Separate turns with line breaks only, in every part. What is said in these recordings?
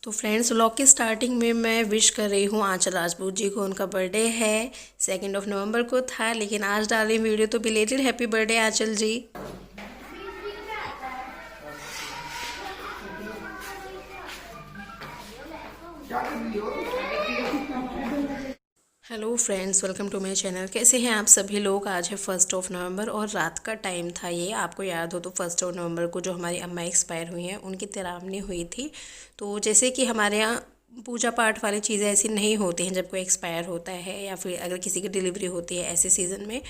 तो friends, vlog की starting में मैं विश कर रही हूँ आंचल राजपूत जी को। उनका बर्थडे है 2 नवंबर को था, लेकिन आज डाली वीडियो तो belated happy birthday Anchal ji. Hello friends, welcome to my channel. कैसे हैं आप सभी लोग। आज है 1 नवंबर और रात का टाइम था ये। आपको याद हो तो 1 नवंबर को जो हमारी अम्मा एक्सपायर हुई हैं उनकी तिरावनी हुई थी। तो जैसे कि हमारे यहाँ पूजा पाठ वाली चीज़ें ऐसी नहीं होती हैं जब कोई एक्सपायर होता है या फिर अगर किसी की डिलीवरी होती है ऐसे सीज़न में।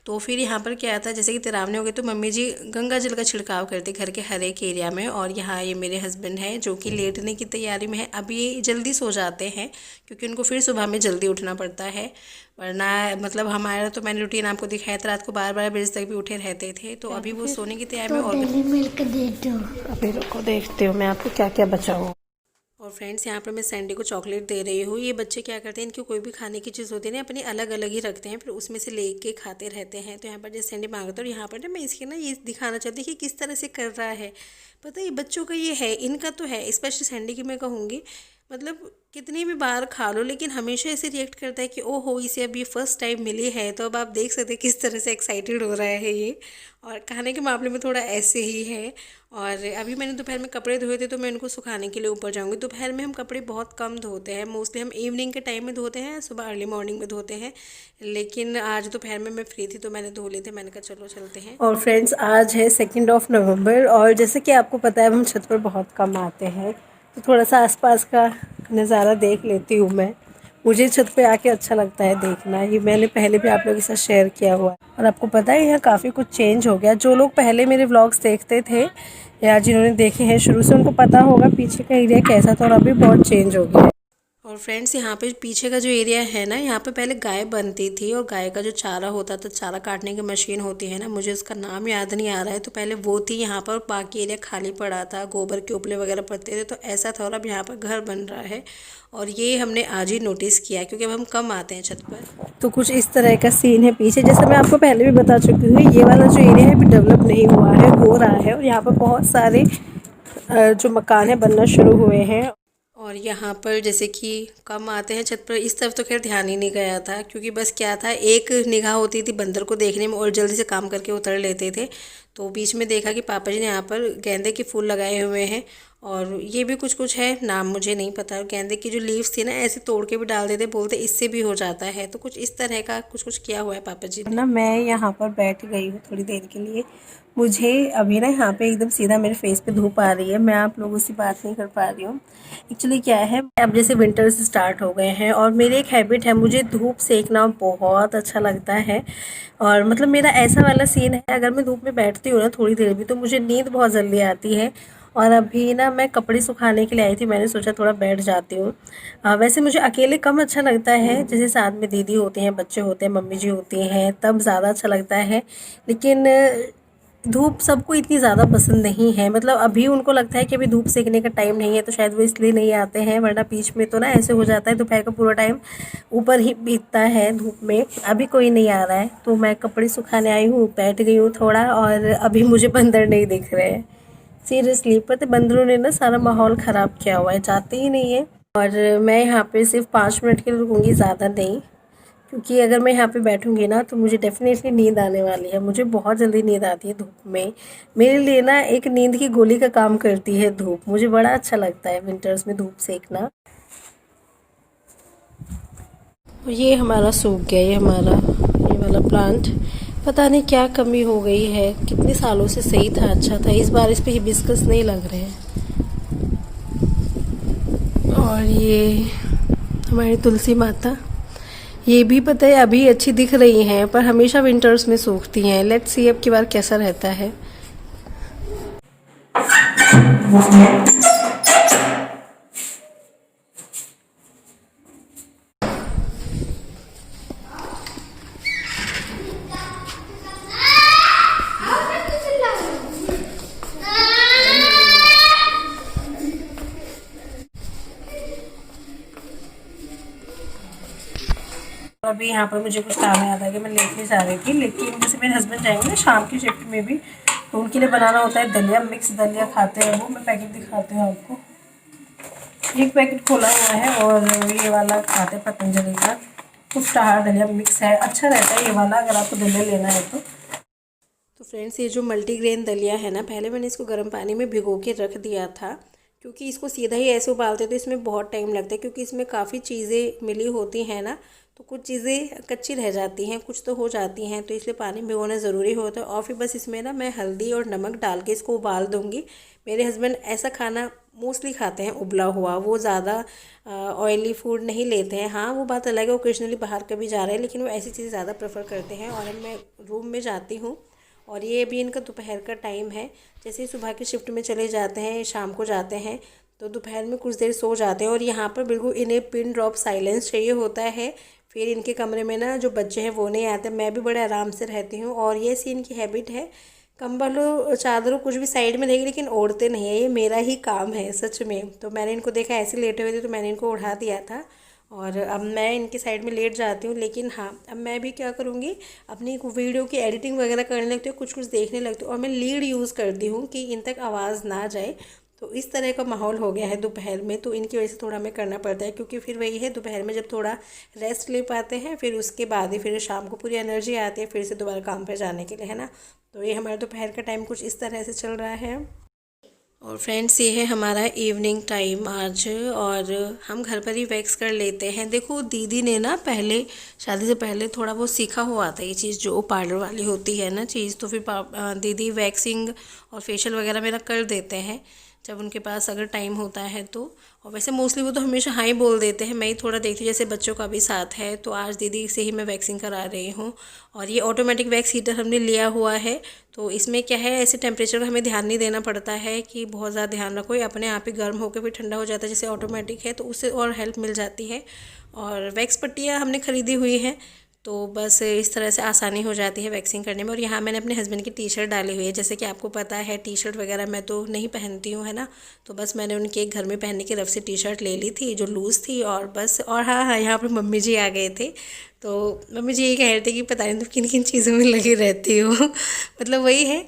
तो फिर यहाँ पर क्या था, जैसे कि तिरावनी हो गई तो मम्मी जी गंगा जल का छिड़काव करती घर के हर एक एरिया में। और यहाँ ये मेरे हस्बैंड हैं जो कि लेटने की तैयारी में है। अब ये जल्दी सो जाते हैं क्योंकि उनको फिर सुबह में जल्दी उठना पड़ता है। वरना मतलब हमारा तो मैंने रूटीन आपको दिखाया था, रात को 12-12 बजे तक भी उठे रहते थे। तो अभी वो सोने की तैयारी में।
तो
और
डेली मिल्क दे दो।
अभी रुको देखते हो मैं आपको क्या क्या बचा हुआ। और फ्रेंड्स, यहाँ पर मैं सैंडी को चॉकलेट दे रही हूँ। ये बच्चे क्या करते हैं, इनकी कोई भी खाने की चीज़ होती है ना अपनी अलग अलग ही रखते हैं, फिर उसमें से लेके खाते रहते हैं। तो यहाँ पर जैसे सैंडी मांगता है और यहाँ पर ना मैं इसके ना ये दिखाना चाहती हूँ कि किस तरह से कर रहा है। पता है ये बच्चों का ये है, इनका तो है, स्पेशली सैंडी की मैं कहूँगी। मतलब कितनी भी बार खा लो लेकिन हमेशा ऐसे रिएक्ट करता है कि ओहो इसे अब ये फर्स्ट टाइम मिली है। तो अब आप देख सकते हैं किस तरह से एक्साइटेड हो रहा है ये। और खाने के मामले में थोड़ा ऐसे ही है। और अभी मैंने दोपहर में कपड़े धोए थे तो मैं इनको सुखाने के लिए ऊपर जाऊंगी। दोपहर में हम कपड़े बहुत कम धोते हैं, मोस्टली हम इवनिंग के टाइम में धोते हैं, सुबह अर्ली मॉर्निंग में धोते हैं। लेकिन आज दोपहर में मैं फ्री थी तो मैंने धो लिए थे। मैंने कहा चलो चलते हैं। और फ्रेंड्स, आज है 2 नवंबर और जैसे कि आपको पता है हम छत पर बहुत कम आते हैं, तो थोड़ा सा आसपास का नज़ारा देख लेती हूँ मैं। मुझे छत पे आके अच्छा लगता है देखना। ये मैंने पहले भी आप लोगों के साथ शेयर किया हुआ है। और आपको पता है यहाँ काफ़ी कुछ चेंज हो गया। जो लोग पहले मेरे व्लॉग्स देखते थे या जिन्होंने देखे हैं शुरू से, उनको पता होगा पीछे का एरिया कैसा था और अभी बहुत चेंज हो गया है। और फ्रेंड्स, यहाँ पे पीछे का जो एरिया है ना, यहाँ पे पहले गाय बनती थी और गाय का जो चारा होता था, चारा काटने की मशीन होती है ना, मुझे उसका नाम याद नहीं आ रहा है। तो पहले वो थी यहाँ पर, बाकी एरिया खाली पड़ा था, गोबर के उपले वगैरह पड़ते थे, तो ऐसा था। और अब यहाँ पर घर बन रहा है और ये हमने आज ही नोटिस किया क्योंकि अब हम कम आते हैं छत पर। तो कुछ इस तरह का सीन है पीछे। जैसे मैं आपको पहले भी बता चुकी हूँ, ये वाला जो एरिया है अभी डेवलप नहीं हुआ है, हो रहा है। और यहाँ पर बहुत सारे जो मकान है बनना शुरू हुए हैं। और यहाँ पर जैसे कि कम आते हैं छत पर, इस तरफ तो खैर ध्यान ही नहीं गया था क्योंकि बस क्या था, एक निगाह होती थी बंदर को देखने में और जल्दी से काम करके उतर लेते थे। तो बीच में देखा कि पापा जी ने यहाँ पर गेंदे के फूल लगाए हुए हैं और ये भी कुछ कुछ है, नाम मुझे नहीं पता। और गेंदे की जो लीव्स थी ना ऐसे तोड़ के भी डाल देते, बोलते इससे भी हो जाता है। तो कुछ इस तरह का कुछ कुछ किया हुआ है पापा जी ने ना। मैं यहाँ पर बैठ गई हूँ थोड़ी देर के लिए। मुझे अभी ना यहाँ पे एकदम सीधा मेरे फेस पे धूप आ रही है, मैं आप लोगों से बात नहीं कर पा रही हूँ। एक्चुअली क्या है, अब जैसे विंटर्स स्टार्ट हो गए हैं और मेरी एक हैबिट है, मुझे धूप सेकना बहुत अच्छा लगता है। और मतलब मेरा ऐसा वाला सीन है, अगर मैं धूप में बैठती हूँ ना थोड़ी देर भी तो मुझे नींद बहुत जल्दी आती है। और अभी ना मैं कपड़े सुखाने के लिए आई थी, मैंने सोचा थोड़ा बैठ जाती हूँ। वैसे मुझे अकेले कम अच्छा लगता है, जैसे साथ में दीदी होती हैं, बच्चे होते हैं, मम्मी जी होती हैं, तब ज़्यादा अच्छा लगता है। लेकिन धूप सबको इतनी ज़्यादा पसंद नहीं है। मतलब अभी उनको लगता है कि अभी धूप सेकने का टाइम नहीं है तो शायद वो इसलिए नहीं आते हैं, वरना बीच में तो ना ऐसे हो जाता है दोपहर का पूरा टाइम ऊपर ही बीतता है धूप में। अभी कोई नहीं आ रहा है तो मैं कपड़े सुखाने आई हूँ, बैठ गई हूँ थोड़ा। और अभी मुझे बंदर नहीं दिख रहे हैं सीरियसली। पता है बंदरों ने ना सारा माहौल ख़राब किया हुआ है, जाते ही नहीं है। और मैं यहाँ पे सिर्फ 5 मिनट के लिए रुकूँगी, ज़्यादा नहीं, क्योंकि अगर मैं यहाँ पे बैठूँगी ना तो मुझे डेफिनेटली नींद आने वाली है। मुझे बहुत जल्दी नींद आती है धूप में। मेरे लिए ना एक नींद की गोली का काम करती है धूप। मुझे बड़ा अच्छा लगता है विंटर्स में धूप सेकना। और ये हमारा सूख गया, ये वाला प्लांट, पता नहीं क्या कमी हो गई है। कितने सालों से सही था, अच्छा था, इस बार इस पे हिबिस्कस नहीं लग रहे हैं। और ये हमारी तुलसी माता, ये भी पता है अभी अच्छी दिख रही हैं पर हमेशा विंटर्स में सूखती हैं। लेट्स सी अब की बार कैसा रहता है। अभी यहाँ पर मुझे कुछ काम याद आ गया, मैं लेके जा रही थी, लेकिन जैसे मेरे हस्बैंड जाएंगे ना शाम की शिफ्ट में भी, तो उनके लिए बनाना होता है दलिया। मिक्स दलिया खाते हैं वो, मैं पैकेट दिखाती हूँ आपको। एक पैकेट खोला हुआ है और ये वाला खाते हैं पतंजलि का पुष्टाहार दलिया मिक्स है। अच्छा रहता है ये वाला अगर आपको दलिया लेना है तो फ्रेंड्स ये जो मल्टीग्रेन दलिया है ना, पहले मैंने इसको गर्म पानी में भिगो के रख दिया था क्योंकि इसको सीधा ही ऐसे उबालते तो इसमें बहुत टाइम लगता है, क्योंकि इसमें काफ़ी चीज़ें मिली होती हैं ना, तो कुछ चीज़ें कच्ची रह जाती हैं, कुछ तो हो जाती हैं, तो इसलिए पानी भिगोना ज़रूरी होता है। और फिर बस इसमें ना मैं हल्दी और नमक डाल के इसको उबाल दूँगी। मेरे हस्बैंड ऐसा खाना मोस्टली खाते हैं उबला हुआ, वो ज़्यादा ऑयली फूड नहीं लेते हैं। हाँ वो बात अलग है, ओकेजनली बाहर कभी जा रहे हैं, लेकिन वो ऐसी चीज़ें ज़्यादा प्रेफर करते हैं। और अब मैं रूम में जाती हूँ और ये अभी इनका दोपहर का टाइम है। जैसे ही सुबह की शिफ्ट में चले जाते हैं, शाम को जाते हैं, तो दोपहर में कुछ देर सो जाते हैं। और यहाँ पर बिल्कुल इन्हें पिन ड्रॉप साइलेंस चाहिए होता है। फिर इनके कमरे में ना जो बच्चे हैं वो नहीं आते, मैं भी बड़े आराम से रहती हूँ। और ये सी इनकी हैबिट है, कंबल चादरों कुछ भी साइड में रहेगी लेकिन ओढ़ते नहीं है। ये मेरा ही काम है सच में। तो मैंने इनको देखा ऐसे लेटे हुए थे तो मैंने इनको उठा दिया था और अब मैं इनकी साइड में लेट जाती हूँ। लेकिन हाँ अब मैं भी क्या करूँगी, अपनी वीडियो की एडिटिंग वगैरह करने लगती हूँ, कुछ कुछ देखने लगती हूँ और मैं लीड यूज़ करती हूँ कि इन तक आवाज़ ना जाए। तो इस तरह का माहौल हो गया है दोपहर में, तो इनकी वजह से थोड़ा हमें करना पड़ता है, क्योंकि फिर वही है दोपहर में जब थोड़ा रेस्ट ले पाते हैं फिर उसके बाद ही फिर शाम को पूरी एनर्जी आती है फिर से दोबारा काम पर जाने के लिए, है ना। तो ये हमारा दोपहर का टाइम कुछ इस तरह से चल रहा है। और फ्रेंड्स ये है हमारा इवनिंग टाइम आज, और हम घर पर ही वैक्स कर लेते हैं। देखो दीदी ने ना पहले शादी से पहले थोड़ा वो सीखा हुआ था ये चीज़ जो पार्लर वाली होती है ना चीज़, तो फिर दीदी वैक्सिंग और फेशियल वगैरह मेरा कर देते हैं जब उनके पास अगर टाइम होता है तो। और वैसे मोस्टली वो तो हमेशा हाँ ही बोल देते हैं, मैं ही थोड़ा देखती हूँ, जैसे बच्चों का भी साथ है तो आज दीदी से ही मैं वैक्सिंग करा रही हूँ। और ये ऑटोमेटिक वैक्स हीटर हमने लिया हुआ है, तो इसमें क्या है ऐसे टेम्परेचर का हमें ध्यान नहीं देना पड़ता है कि बहुत ज़्यादा ध्यान रखो, ये अपने आप ही गर्म होकर फिर ठंडा हो जाता है। जैसे ऑटोमेटिक है तो उससे और हेल्प मिल जाती है। और वैक्स पट्टियाँ हमने ख़रीदी हुई हैं, तो बस इस तरह से आसानी हो जाती है वैक्सिंग करने में। और यहाँ मैंने अपने हस्बैंड की टी शर्ट डाली हुई है, जैसे कि आपको पता है टी शर्ट वगैरह मैं तो नहीं पहनती हूँ, है ना। तो बस मैंने उनके घर में पहनने की रफ से टी शर्ट ले ली थी जो लूज़ थी, और बस। और हाँ हाँ यहाँ पर मम्मी जी आ गए थे, तो मम्मी जी ये कह रहे थे कि पता नहीं तुम किन किन चीज़ों में लगी रहती हो मतलब वही है,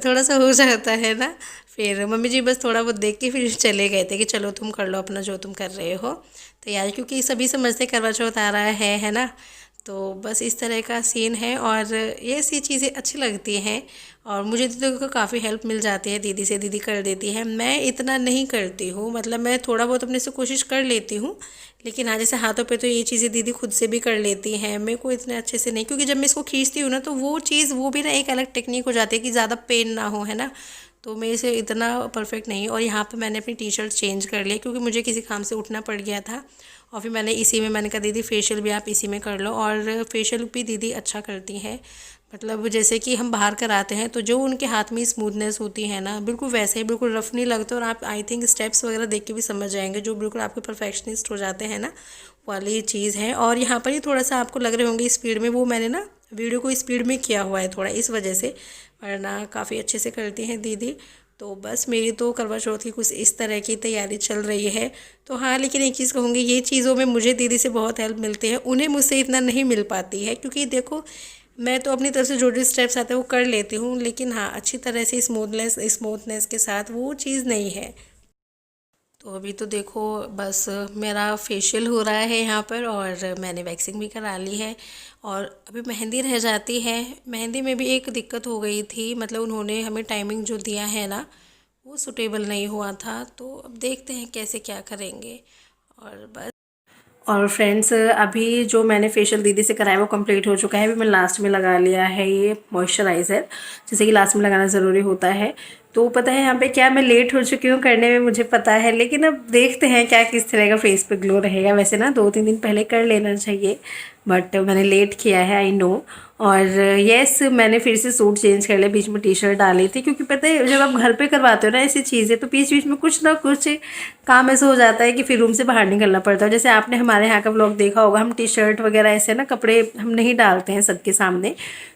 थोड़ा सा हो जाता है ना। फिर मम्मी जी बस थोड़ा बहुत देख के फिर चले गए थे कि चलो तुम कर लो अपना जो तुम कर रहे हो तैयारी, क्योंकि सभी समझते करवा चौथ आ रहा है ना। तो बस इस तरह का सीन है और ये सी चीज़ें अच्छी लगती हैं। और मुझे तो काफ़ी हेल्प मिल जाती है दीदी से, दीदी कर देती है। मैं इतना नहीं करती हूँ, मतलब मैं थोड़ा बहुत अपने से कोशिश कर लेती हूँ, लेकिन हाँ जैसे हाथों पे तो ये चीज़ें दीदी खुद से भी कर लेती हैं, मेरे को इतने अच्छे से नहीं, क्योंकि जब मैं इसको खींचती हूँ ना तो वो चीज़ वो भी ना एक अलग टेक्निक हो जाती है कि ज़्यादा पेन ना हो, है ना। तो मेरे से इतना परफेक्ट नहीं है। और यहाँ पे मैंने अपनी टी शर्ट चेंज कर ली क्योंकि मुझे किसी काम से उठना पड़ गया था, और फिर मैंने इसी में मैंने कहा दीदी फेशियल भी आप इसी में कर लो। और फेशियल भी दीदी अच्छा करती हैं, मतलब जैसे कि हम बाहर कराते हैं तो जो उनके हाथ में स्मूथनेस होती है ना बिल्कुल वैसे ही, बिल्कुल रफ नहीं लगता। और आप आई थिंक स्टेप्स वगैरह देख के भी समझ जाएंगे, जो बिल्कुल आपके परफेक्शनिस्ट हो जाते हैं ना वाली चीज़ है। और यहाँ पर ही थोड़ा सा आपको लग रहे होंगे स्पीड में, वो मैंने ना वीडियो को स्पीड में किया हुआ है थोड़ा इस वजह से, वरना काफ़ी अच्छे से करती हैं दीदी। तो बस मेरी तो करवा चौथ की कुछ इस तरह की तैयारी चल रही है। तो हाँ लेकिन एक चीज़ कहूँगी, ये चीज़ों में मुझे दीदी से बहुत हेल्प मिलती है, उन्हें मुझसे इतना नहीं मिल पाती है, क्योंकि देखो मैं तो अपनी तरफ से जो जो स्टेप्स आते हैं वो कर लेती हूँ, लेकिन हाँ अच्छी तरह से स्मूथनेस के साथ वो चीज़ नहीं है। तो अभी तो देखो बस मेरा फेशियल हो रहा है यहाँ पर, और मैंने वैक्सिंग भी करा ली है, और अभी मेहंदी रह जाती है। मेहंदी में भी एक दिक्कत हो गई थी, मतलब उन्होंने हमें टाइमिंग जो दिया है ना वो सूटेबल नहीं हुआ था, तो अब देखते हैं कैसे क्या करेंगे। और बस। और फ्रेंड्स अभी जो मैंने फेशियल दीदी से कराया वो कंप्लीट हो चुका है। अभी मैं लास्ट में लगा लिया है ये मॉइस्चराइज़र, जैसे कि लास्ट में लगाना ज़रूरी होता है। तो पता है यहाँ पे क्या मैं लेट हो चुकी हूँ करने में, मुझे पता है, लेकिन अब देखते हैं क्या किस तरह का फेस पे ग्लो रहेगा। वैसे ना 2-3 दिन पहले कर लेना चाहिए, बट मैंने लेट किया है, आई नो। और यस मैंने फिर से सूट चेंज कर लिया, बीच में टी शर्ट डाली थी, क्योंकि पता है जब आप घर पे करवाते हो ना ऐसी चीज़ें तो बीच बीच में कुछ ना कुछ काम ऐसा हो जाता है कि फिर रूम से बाहर निकलना पड़ता है। जैसे आपने हमारे यहाँ का व्लॉग देखा होगा, हम टी शर्ट वगैरह ऐसे ना कपड़े हम नहीं डालते हैं सबके सामने,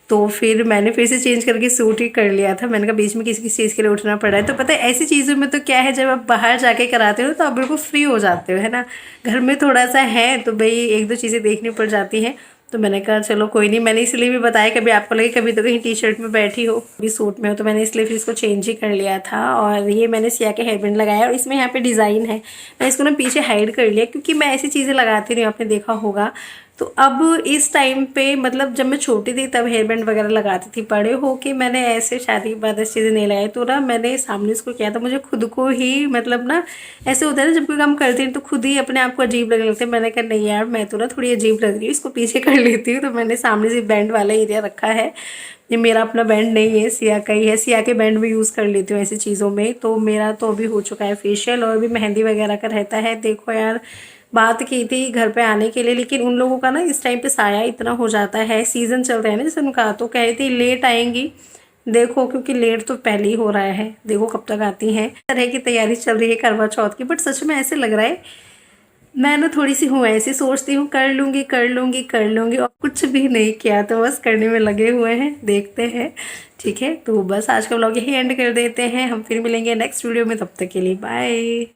तो फिर मैंने फिर से चेंज करके सूट ही कर लिया था। मैंने कहा बीच में किसी किसी चीज़ के लिए उठना पड़ा है, तो पता है ऐसी चीज़ों में तो क्या है, जब आप बाहर जाके कराते हो तो आप बिल्कुल फ्री हो जाते हो, है ना। घर में थोड़ा सा है तो भाई 1-2 चीज़ें देखनी पड़ जाती हैं। तो तो मैंने कहा चलो कोई नहीं, मैंने इसलिए भी बताया कभी आपको लगे कभी तो कहीं टी शर्ट में बैठी हो, अभी सूट में हो, तो मैंने इसलिए फिर इसको चेंज ही कर लिया था। और ये मैंने सिया के हेयर बैंड लगाया और इसमें यहाँ पे डिज़ाइन है, मैं इसको ना पीछे हाइड कर लिया क्योंकि मैं ऐसी चीज़ें लगाती रही हूँ, आपने देखा होगा। तो अब इस टाइम पे मतलब जब मैं छोटी थी तब हेयर बैंड वगैरह लगाती थी, बड़े हो के मैंने ऐसे शादी के बाद ऐसी चीज़ें नहीं लगाई। तो ना मैंने सामने इसको किया था, मुझे खुद को ही मतलब ना ऐसे होता है ना जब कोई काम करती हूँ तो खुद ही अपने आप को अजीब लगने लगता है। मैंने कहा नहीं यार मैं तो ना थोड़ी अजीब लग रही हूँ, इसको पीछे कर लेती हूँ। तो मैंने सामने से बैंड वाला एरिया रखा है, ये मेरा अपना बैंड नहीं है, सिया का ही है। सिया के बैंड भी यूज़ कर लेती हूँ ऐसी चीज़ों में। तो मेरा तो अभी हो चुका है फेशियल और भी मेहंदी वगैरह का रहता है। देखो यार बात की थी घर पे आने के लिए, लेकिन उन लोगों का ना इस टाइम पे साया इतना हो जाता है, सीज़न चल रहा है ना जैसे उनका, तो कह रही थी लेट आएंगी। देखो क्योंकि लेट तो पहले ही हो रहा है, देखो कब तक आती हैं। तरह की तैयारी चल रही है करवा चौथ की, बट सच में ऐसे लग रहा है मैं ना थोड़ी सी हूँ ऐसी, सोचती हूँ कर लूँगी कर लूँगी कर लूँगी और कुछ भी नहीं किया, तो बस करने में लगे हुए हैं, देखते हैं। ठीक है, तो बस आज का व्लॉग यही एंड कर देते हैं, हम फिर मिलेंगे नेक्स्ट वीडियो में, तब तक के लिए बाय।